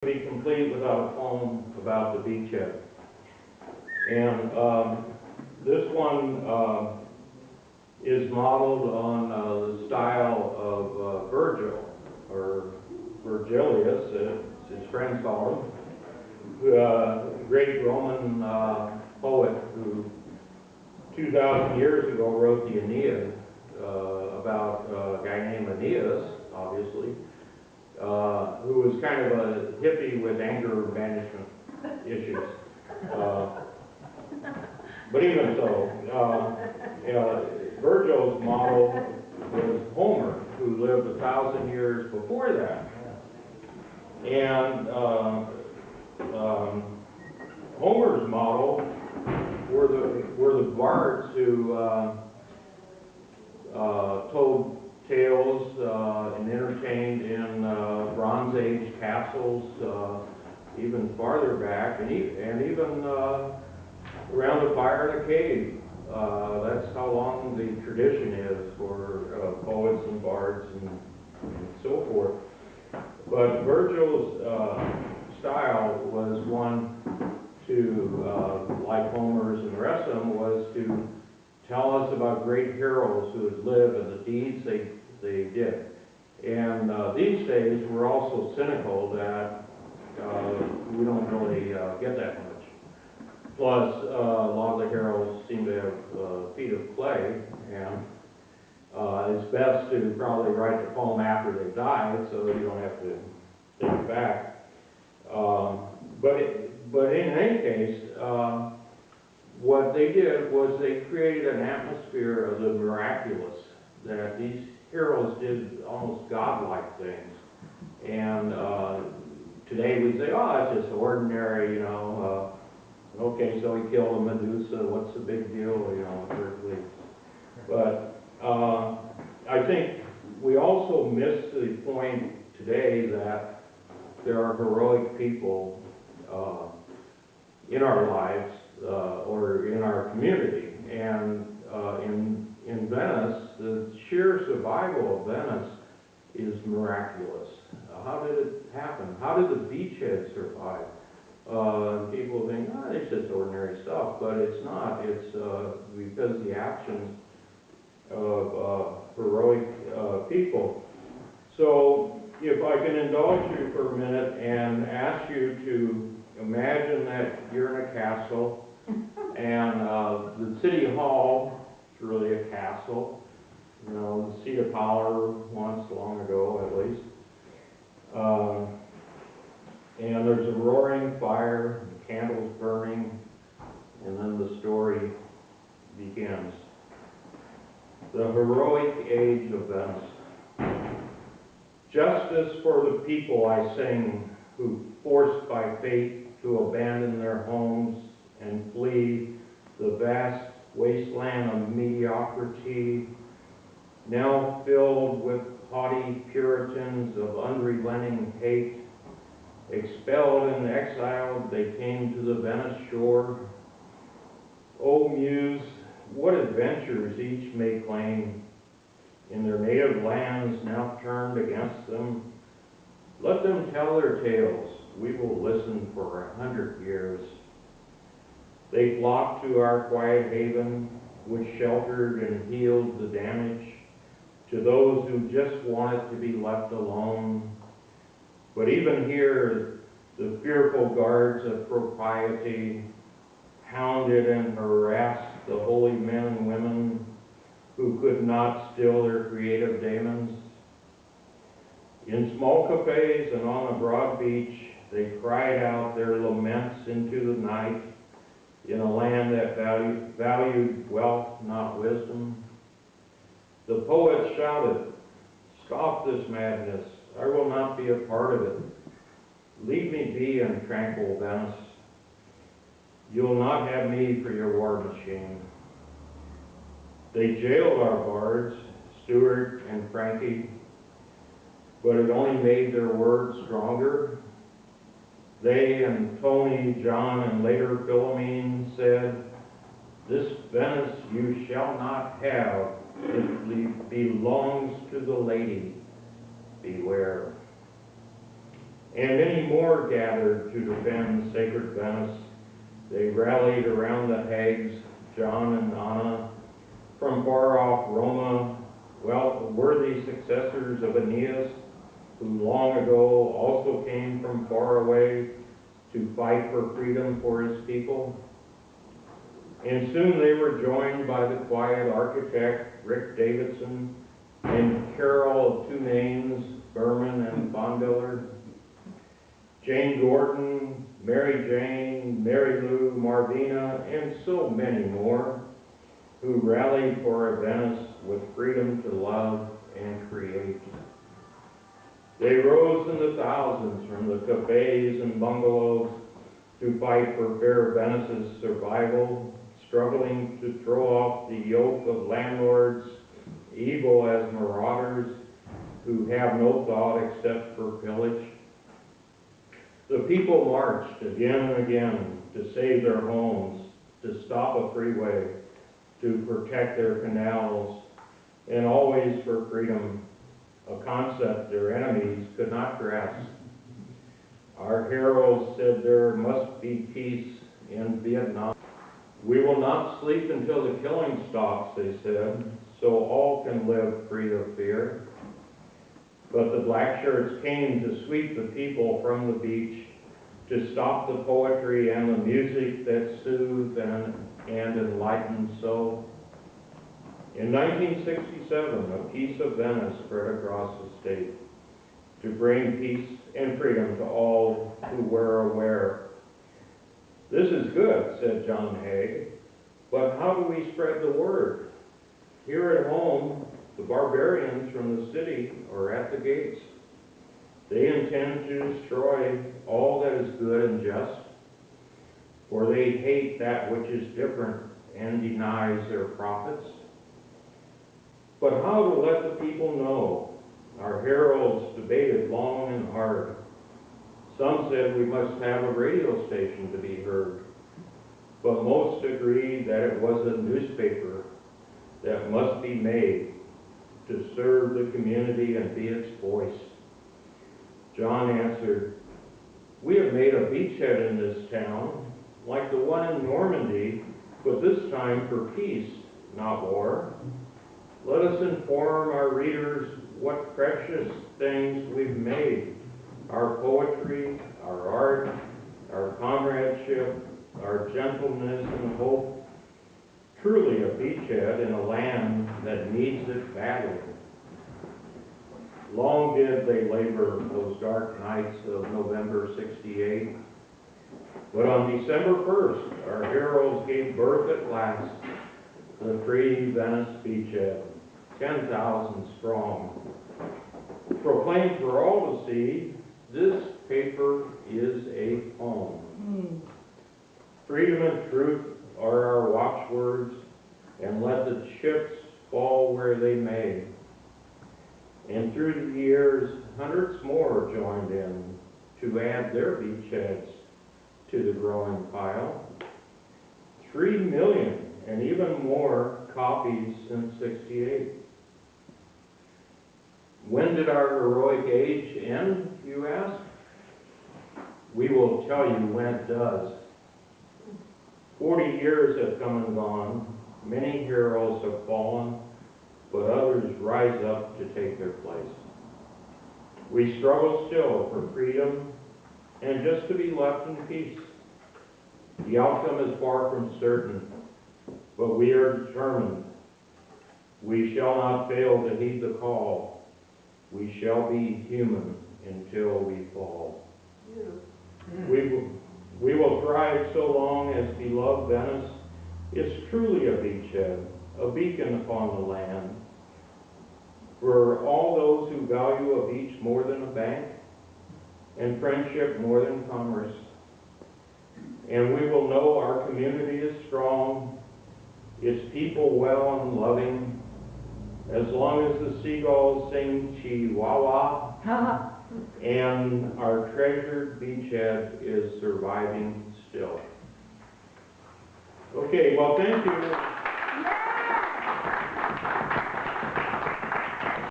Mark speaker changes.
Speaker 1: Be complete without a poem about the beachhead. And this one is modeled on the style of Virgil, or Virgilius, as his friends call him, a great Roman poet who 2,000 years ago wrote the Aeneid about a guy named Aeneas, obviously, who was kind of a hippie with anger management issues. But even so, Virgil's model was Homer, who lived 1,000 years before that. And Homer's model were the bards who told tales and entertained in Bronze Age castles, even farther back, and even around the fire in a cave. That's how long the tradition is for poets and bards and so forth. But Virgil's style was one to, like Homer's and the rest of them, was to tell us about great heroes who had lived and the deeds they did. And these days we're also cynical that we don't really get that much. Plus, a lot of the heroes seem to have feet of clay, and it's best to probably write the poem after they died so you don't have to take it back. But in any case, what they did was they created an atmosphere of the miraculous, that these heroes did almost godlike things. And today we say, oh, it's just ordinary, you know, okay, so he killed a Medusa, what's the big deal, you know, Hercules. But I think we also miss the point today that there are heroic people in our lives or in our community. And in Venice, the sheer survival of Venice is miraculous. How did it happen? How did the beachhead survive? People think, oh, it's just ordinary stuff, but it's not. It's because the actions of heroic people. So if I can indulge you for a minute and ask you to imagine that you're in a castle, and the city hall is really a castle. You know, the seat of power once, long ago at least. And there's a roaring fire, candles burning, and then the story begins. The heroic age of Venice. Justice for the people I sing, who forced by fate to abandon their homes and flee the vast wasteland of mediocrity, now filled with haughty Puritans of unrelenting hate. Expelled and exiled, they came to the Venice shore. O Muse, what adventures each may claim in their native lands now turned against them. Let them tell their tales, we will listen for 100 years. They flocked to our quiet haven, which sheltered and healed the damage to those who just wanted to be left alone. But even here, the fearful guards of propriety hounded and harassed the holy men and women who could not still their creative demons. In small cafes and on a broad beach, they cried out their laments into the night in a land that valued wealth, not wisdom. The poets shouted, "Stop this madness. I will not be a part of it. Leave me be in tranquil Venice. You'll not have me for your war machine." They jailed our bards, Stuart and Frankie, but it only made their words stronger. They and Tony, John, and later Philomene said, "This Venice you shall not have. It belongs to the lady. Beware." and many more gathered to defend sacred Venice. They rallied around the hags, John and Anna, from far-off Roma, worthy successors of Aeneas, who long ago also came from far away to fight for freedom for his people. And soon they were joined by the quiet architect, Rick Davidson, and Carol of two names, Berman and Bondiller, Jane Gordon, Mary Jane, Mary Lou, Marvina, and so many more, who rallied for a Venice with freedom to love and create. They rose in the thousands from the cafes and bungalows to fight for fair Venice's survival, struggling to throw off the yoke of landlords, evil as marauders, who have no thought except for pillage. The people marched again and again to save their homes, to stop a freeway, to protect their canals, and always for freedom, a concept their enemies could not grasp. Our heroes said there must be peace in Vietnam. We will not sleep until the killing stops, they said, so all can live free of fear. But the black shirts came to sweep the people from the beach, to stop the poetry and the music that soothe and enlighten so. In 1967, a piece of Venice spread across the state to bring peace and freedom to all who were aware. This is good, said John Hay, but how do we spread the word? Here at home, the barbarians from the city are at the gates. They intend to destroy all that is good and just, for they hate that which is different and denies their prophets. But how to let the people know? Our heralds debated long and hard. Some said we must have a radio station to be heard, but most agreed that it was a newspaper that must be made to serve the community and be its voice. John answered, we have made a beachhead in this town, like the one in Normandy, but this time for peace, not war. Let us inform our readers what precious things we've made. Our poetry, our art, our comradeship, our gentleness and hope. Truly a beachhead in a land that needs it badly. Long did they labor those dark nights of November '68. But on December 1st, our heroes gave birth at last to the free Venice beachhead, 10,000 strong. Proclaimed for all to see, this paper is a poem. Freedom and truth are our watchwords, and let the chips fall where they may. And through the years, hundreds more joined in to add their beachheads to the growing pile. 3 million and even more copies since '68. When did our heroic age end, you ask? We will tell you when it does. 40 years have come and gone. Many heroes have fallen, but others rise up to take their place. We struggle still for freedom and just to be left in peace. The outcome is far from certain, but we are determined. We shall not fail to heed the call. We shall be human until we fall. We will thrive so long as beloved Venice is truly a beachhead, a beacon upon the land. For all those who value a beach more than a bank, and friendship more than commerce. And we will know our community is strong, its people well and loving, as long as the seagulls sing Chihuahua, and our treasured beachhead is surviving still. Okay, well, thank you.